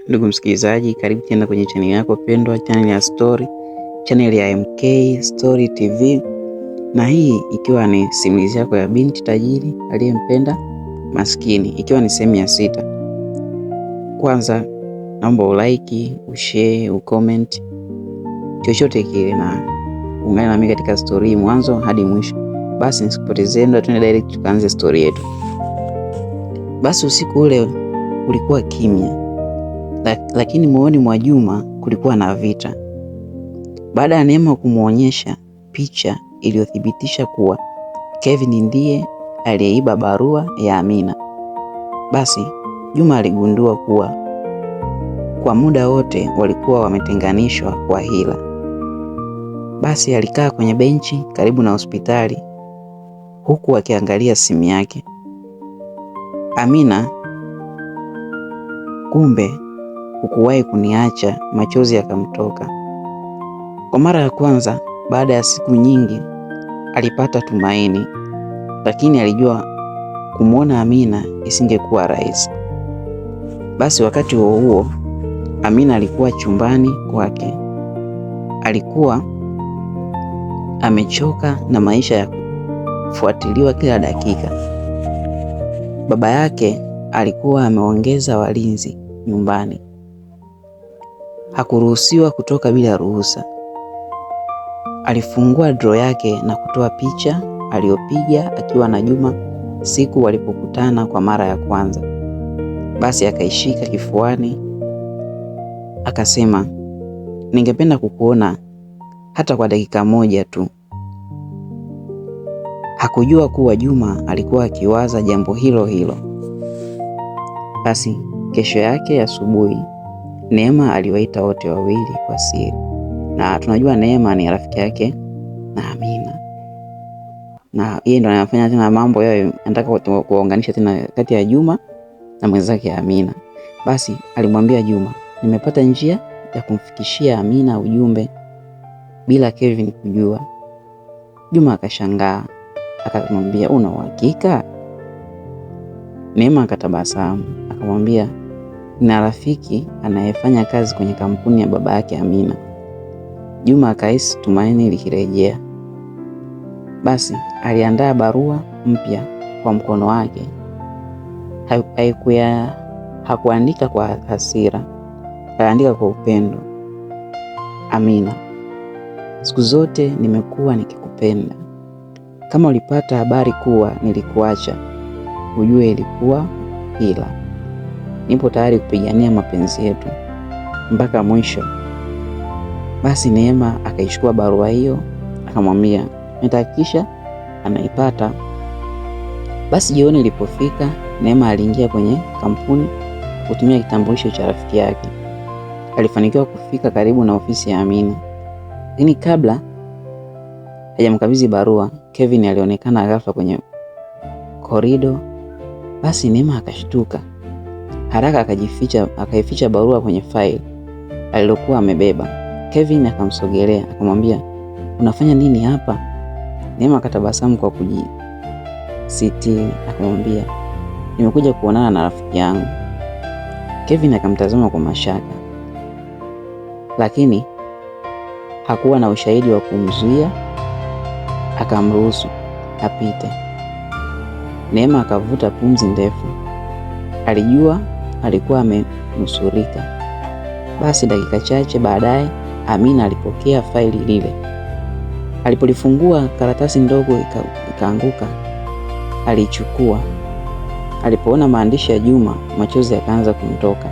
Ndugu msikilizaji, karibu tena kwenye channel yako pendwa, channel ya Story, channel ya MK Story TV, na hii ikiwa ni simulizi yako ya binti tajiri aliyempenda maskini, ikiwa ni sehemu ya 6. Kwanza naomba ulike, ushare, ucomment, chochote kile, na ungana nami katika story mwanzo hadi mwisho. Basi nisikupotezee muda, tuende direct tukaanze story yetu. Basi usiku ule ulikuwa kimya, lakini moyoni mwa Juma kulikuwa na vita. Baada ya Neema kumwonyesha picha iliyothibitisha kuwa Kevin ndiye aliyeiba barua ya Amina, basi Juma aligundua kuwa kwa muda wote walikuwa wametenganishwa kwa hila. Basi alikaa kwenye benchi karibu na hospitali huku akiangalia simu yake. Amina, kumbe hukuwahi kuniacha, machozi yakamtoka. Kwa mara ya kwanza baada ya siku nyingi alipata tumaini, lakini alijua kumwona Amina isingekuwa rahisi. Basi wakati huo Amina alikuwa chumbani kwake. Alikuwa amechoka na maisha ya kufuatiliwa kila dakika. Baba yake alikuwa ameongeza walinzi nyumbani. Hakuruhusiwa kutoka bila ruhusa. Alifungua drawer yake na kutoa picha aliyopiga akiwa na Juma siku walipokutana kwa mara ya kwanza. Basi akaishika kifuani akasema, ningependa kukuona hata kwa dakika moja tu. Hakujua kuwa Juma alikuwa akiwaza jambo hilo hilo. Basi kesho yake asubuhi Neema aliwaita wote wawili kwa siri, na tunajua Neema ni rafiki yake na Amina, na yeye ndo anafanya tena mambo yao, anataka kuunganisha tena kati ya Juma na mwenzake Amina. Basi alimwambia Juma, nimepata njia ya kumfikishia Amina ujumbe bila Kevin kujua. Juma akashangaa, akamwambia, una uhakika? Neema akatabasamu akamwambia, na rafiki anayefanya kazi kwenye kampuni ya baba yake Amina. Juma akahisi tumaini likirejea. Basi aliandaa barua mpya kwa mkono wake. Hakuandika kwa hasira, aliandika kwa upendo. Amina, siku zote nimekuwa nikikupenda. Kama ulipata habari kuwa nilikuacha, ujue ilikuwa hila. Nipo tayari kupigania mapenzi yetu mpaka mwisho. Basi Neema akaichukua barua hiyo akamwambia, nitahakikisha anaipata. Basi jioni ilipofika, Neema aliingia kwenye kampuni kutumia kitambulisho cha rafiki yake. Alifanikiwa kufika karibu na ofisi ya Amina, lakini kabla hajamkabidhi barua, Kevin alionekana ghafla kwenye korido. Basi Neema akashtuka. Haraka akaificha barua kwenye faili alilokuwa amebeba. Kevin akamsogelea akamwambia, unafanya nini hapa? Neema akatabasamu kwa kujisitiri akamwambia, nimekuja kuonana na rafiki yangu. Kevin akamtazama kwa mashaka, lakini hakuwa na ushahidi wa kumzuia, akamruhusu apite. Neema akavuta pumzi ndefu. Alijua alikuwa amenusurika. Basi dakika chache baadaye Amina alipokea faili lile. Alipolifungua, karatasi ndogo ikaanguka. Alichukua. Alipoona maandishi ya Juma, machozi yakaanza kumtoka.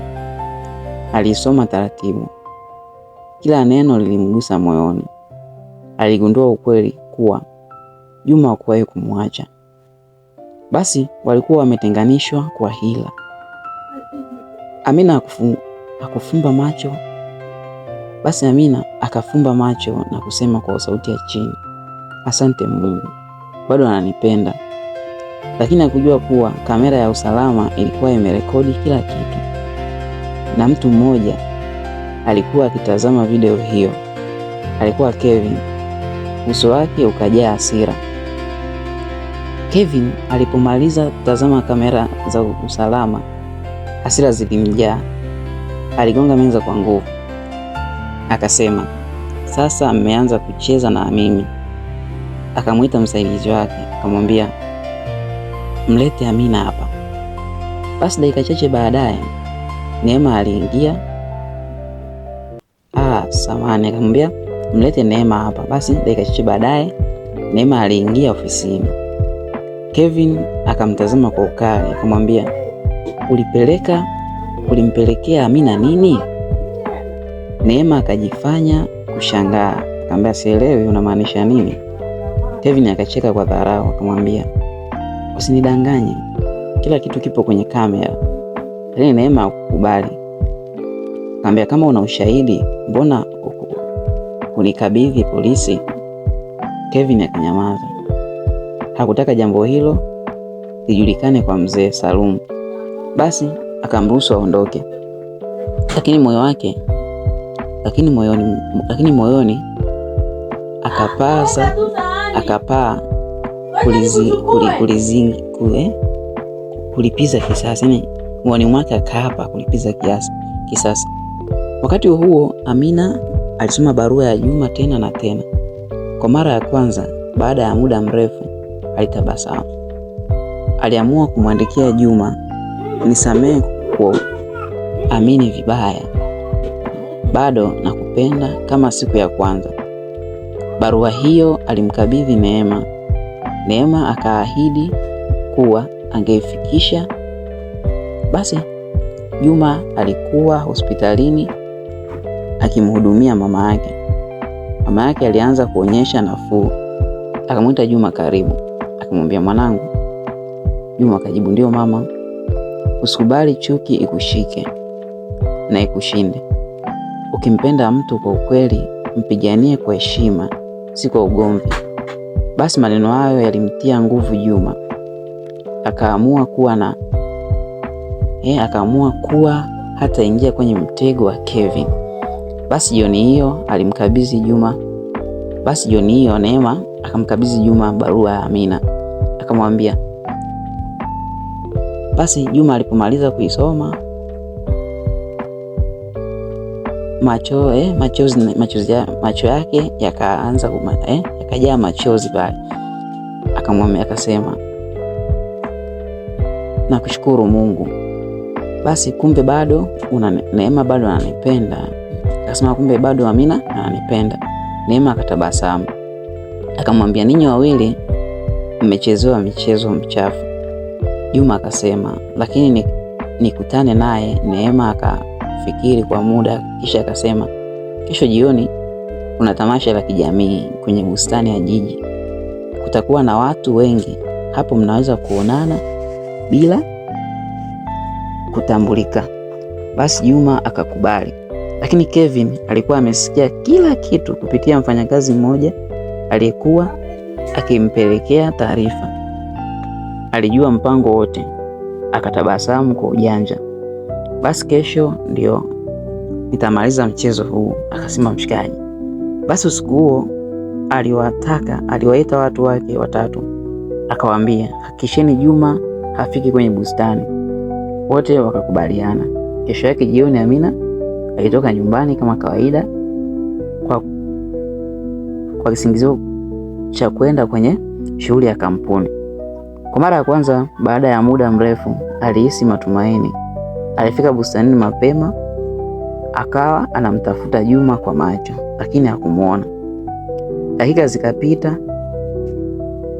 Alisoma taratibu. Kila neno lilimgusa moyoni. Aligundua ukweli kuwa Juma hakuwahi kumwacha. Basi walikuwa wametenganishwa kwa hila. Amina hakufumba macho. Basi Amina akafumba macho na kusema kwa sauti ya chini, asante Mungu, bado ananipenda. Lakini hakujua kuwa kamera ya usalama ilikuwa imerekodi kila kitu, na mtu mmoja alikuwa akitazama video hiyo. Alikuwa Kevin. Uso wake ukajaa hasira. Kevin alipomaliza kutazama kamera za usalama, hasira zilimjaa. aligonga meza kwa nguvu. Akasema, sasa mmeanza kucheza na mimi. Akamwita msaidizi wake akamwambia, mlete Amina hapa. Basi dakika chache baadaye Neema aliingia. Samahani, akamwambia mlete Neema hapa. Basi dakika chache baadaye Neema aliingia ofisini. Kevin akamtazama kwa ukali akamwambia, ulimpelekea Amina nini? Neema akajifanya kushangaa akamwambia, sielewi unamaanisha nini? Kevin akacheka kwa dharau akamwambia, usinidanganye, kila kitu kipo kwenye kamera. Lakini Neema hakukubali. Akamwambia, kama una ushahidi mbona unikabidhi polisi? Kevin akanyamaza. Hakutaka jambo hilo lijulikane kwa mzee Salum. Basi akamruhusu aondoke. Lakini moyoni akapaa kulipiza kisasi. Yani moyoni mwake akaapa kulipiza kisasi. Wakati huo Amina alisoma barua ya Juma tena na tena. Kwa mara ya kwanza baada ya muda mrefu alitabasamu. Aliamua kumwandikia Juma, nisamehe kwa amini vibaya, bado nakupenda kama siku ya kwanza. Barua hiyo alimkabidhi Neema. Neema akaahidi kuwa angeifikisha. Basi Juma alikuwa hospitalini akimhudumia mama yake. Mama yake alianza kuonyesha nafuu. Akamwita Juma karibu, akamwambia, mwanangu. Juma akajibu, ndio mama. Usikubali chuki ikushike na ikushinde. Ukimpenda mtu kwa ukweli, mpiganie kwa heshima, si kwa ugomvi. Basi maneno hayo yalimtia nguvu Juma. Akaamua kuwa hata ingia kwenye mtego wa Kevin. Basi jioni hiyo Neema akamkabidhi Juma barua ya Amina. Akamwambia, basi Juma alipomaliza kuisoma, macho yake yakaanza yakajaa machozi pale. Akasema, nakushukuru Mungu. Basi kumbe bado Neema bado ananipenda. Akasema, kumbe bado Amina ananipenda. Neema akatabasamu. Akamwambia, ninyi wawili mmechezewa michezo mchafu. Juma akasema, lakini nikutane naye. Neema akafikiri kwa muda kisha akasema, kesho jioni kuna tamasha la kijamii kwenye bustani ya jiji. Kutakuwa na watu wengi hapo, mnaweza kuonana bila kutambulika. Basi Juma akakubali. Lakini Kevin alikuwa amesikia kila kitu kupitia mfanyakazi mmoja aliyekuwa akimpelekea taarifa. Alijua mpango wote. Akatabasamu kwa ujanja. Basi kesho ndio nitamaliza mchezo huu, akasema mshikaji. Basi usiku huo aliwaita watu wake watatu. Akawaambia, hakikisheni Juma hafiki kwenye bustani. Wote wakakubaliana. Kesho yake jioni Amina alitoka nyumbani kama kawaida kwa kisingizio cha kwenda kwenye shughuli ya kampuni. Kwa mara ya kwanza baada ya muda mrefu alihisi matumaini. Alifika bustanini mapema, akawa anamtafuta Juma kwa macho, lakini hakumuona. Dakika zikapita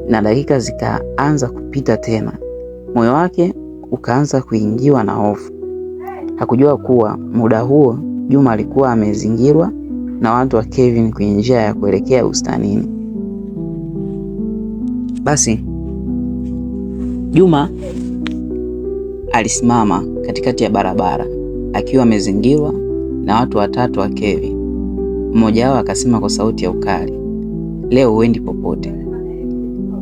na dakika zikaanza kupita tena. Moyo wake ukaanza kuingiwa na hofu. Hakujua kuwa muda huo Juma alikuwa amezingirwa na watu wa Kevin kwenye njia ya kuelekea bustanini. Basi Juma alisimama katikati ya barabara akiwa amezingirwa na watu watatu wa Kevin. Mmoja wao akasema kwa sauti ya ukali, leo huendi popote.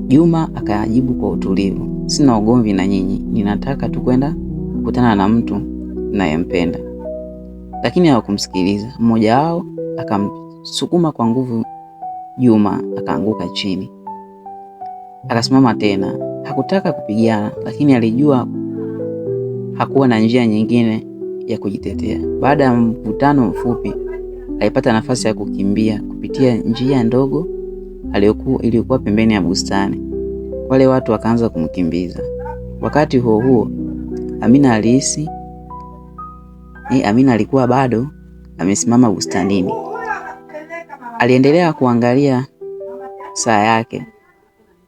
Juma akajibu kwa utulivu, sina ugomvi na nyinyi, ninataka tu kwenda kukutana na mtu ninayempenda. Lakini hawakumsikiliza. Mmoja wao akamsukuma kwa nguvu Juma, akaanguka chini. Akasimama tena. Hakutaka kupigana, lakini alijua hakuwa na njia nyingine ya kujitetea. Baada ya mvutano mfupi, alipata nafasi ya kukimbia kupitia njia ndogo iliyokuwa pembeni ya bustani. Wale watu wakaanza kumkimbiza. Wakati huo huo, Amina alikuwa bado amesimama bustanini. Aliendelea kuangalia saa yake.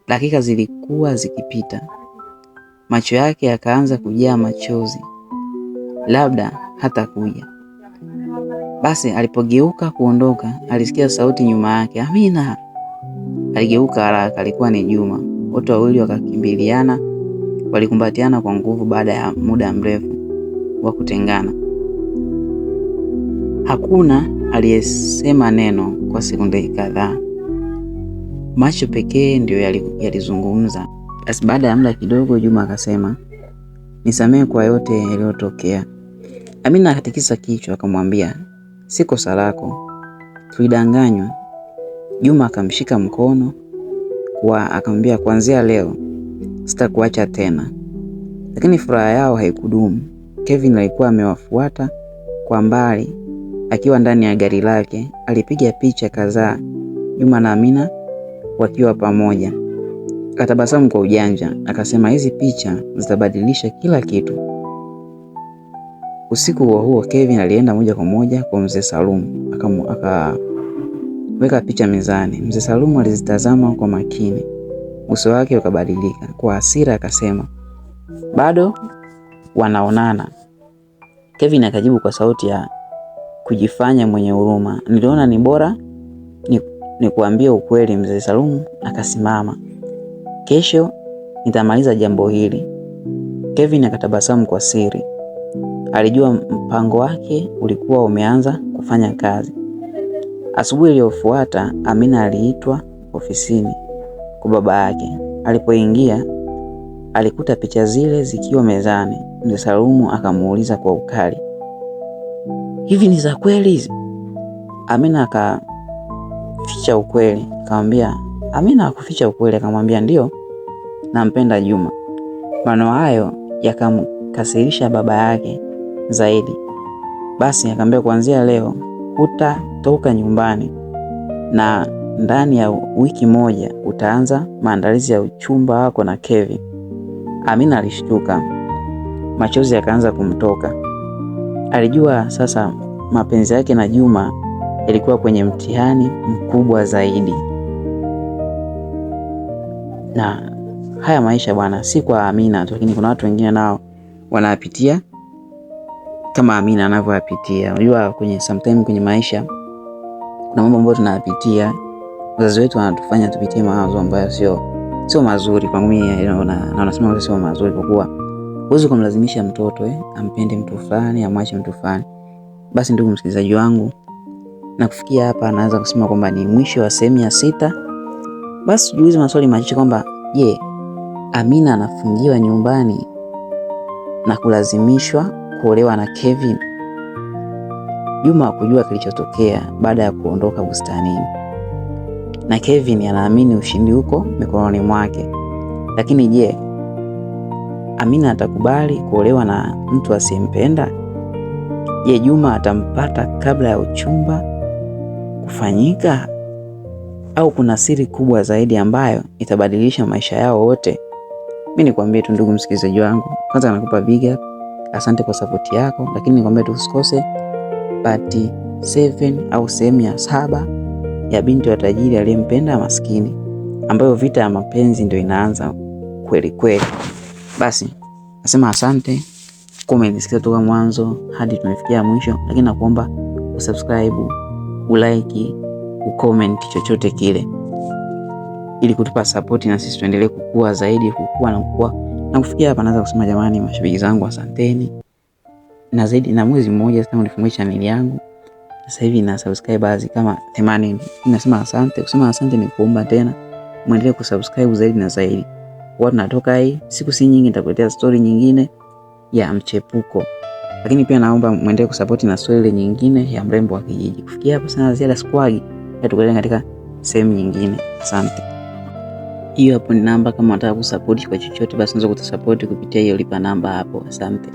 Dakika zilikuwa zikipita. Macho yake yakaanza kujaa machozi. Labda hata kuja. Basi alipogeuka kuondoka, alisikia sauti nyuma yake, "Amina." Aligeuka haraka, alikuwa ni Juma. Wote wawili wakakimbiliana, walikumbatiana kwa nguvu baada ya muda mrefu wa kutengana. Hakuna aliyesema neno kwa sekunde kadhaa. Macho pekee ndio yalizungumza. Basi baada ya muda kidogo, Juma akasema, "Nisamehe kwa yote yaliyotokea." Amina akatikisa kichwa akamwambia, "Si kosa lako. Tulidanganywa." Juma akamshika mkono akamwambia, "Kuanzia leo sitakuacha tena." Lakini furaha yao haikudumu. Kevin alikuwa amewafuata kwa mbali akiwa ndani ya gari lake. Alipiga picha kadhaa Juma na Amina wakiwa pamoja. Akatabasamu kwa ujanja, akasema, "Hizi picha zitabadilisha kila kitu." Usiku huo Kevin alienda moja kwa moja kwa Mzee Salum, akaweka picha mezani. Mzee Salum alizitazama kwa makini. Uso wake ukabadilika. Kwa hasira akasema, "Bado wanaonana?" Kevin akajibu kwa sauti ya kujifanya mwenye huruma, "Niliona ni bora ni kuambia ukweli." Mzee Salum akasimama, "Kesho nitamaliza jambo hili." Kevin akatabasamu kwa siri. Alijua mpango wake ulikuwa umeanza kufanya kazi. Asubuhi iliyofuata, Amina aliitwa ofisini kwa baba yake. Alipoingia, alikuta picha zile zikiwa mezani. Mzee Salumu akamuuliza kwa ukali, "Hivi ni za kweli hizi?" Amina akaficha ukweli. Amina hakuficha ukweli, akamwambia, "Ndio, nampenda Juma." Maneno hayo yakamkasirisha baba yake zaidi. Basi akamwambia, "Kuanzia leo hutatoka nyumbani na ndani ya wiki moja utaanza maandalizi ya uchumba wako na Kevin." Amina alishtuka. Machozi yakaanza kumtoka. Alijua sasa mapenzi yake na Juma yalikuwa kwenye mtihani mkubwa zaidi. Na haya maisha bwana, si kwa Amina tu, lakini kuna watu wengine nao wanapitia kama Amina anavyopitia. Unajua sometimes kwenye maisha kuna mambo ambayo tunapitia, wazazi wetu wanatufanya tupitie mawazo ambayo sio mazuri. Kwa mimi nasema sio mazuri, kwa kuwa huwezi kumlazimisha mtoto ampende mtu fulani, amwache mtu fulani. Basi ndugu msikilizaji wangu, na kufikia hapa naanza kusema kwamba ni mwisho wa sehemu ya 6. Basi jiulize maswali machache kwamba je, Amina anafungiwa nyumbani na kulazimishwa kuolewa na Kevin? Juma hakujua kilichotokea baada ya kuondoka bustanini, na Kevin anaamini ushindi uko mikononi mwake. Lakini je, Amina atakubali kuolewa na mtu asiyempenda? Je, Juma atampata kabla ya uchumba kufanyika? Au kuna siri kubwa zaidi ambayo itabadilisha maisha yao wote? Mimi nikwambie tu ndugu msikilizaji wangu, kwanza nakupa big up, asante kwa support yako, lakini nikwambie tu usikose part 7 au sehemu ya 7 ya binti wa tajiri aliyempenda maskini, ambayo vita ya mapenzi ndio inaanza kweli kweli. Basi nasema asante kwa umenisikia toka mwanzo hadi tumefikia mwisho, lakini nakuomba usubscribe, ulike, ucomment chochote kile, ili kutupa support na sisi tuendelee kukua zaidi, kukua na kufikia hapa. Naweza kusema jamani, mashabiki zangu asanteni. Na zaidi na mwezi mmoja sasa nifungue channel yangu. Sasa hivi na subscribers kama 80. Ninasema asante. Kusema asante ni kuomba tena muendelee kusubscribe zaidi na zaidi. Kwa tunatoka hii siku si nyingi nitakuletea story nyingine ya mchepuko. Lakini pia naomba muendelee kusupport na story nyingine ya mrembo wa kijiji. Kufikia hapo sana ziada squad. Tukutane katika sehemu nyingine. Asante. Hiyo hapo ni namba, kama unataka kusupport kwa chochote basi unaweza kutusupport kupitia hiyo lipa namba hapo. Asante.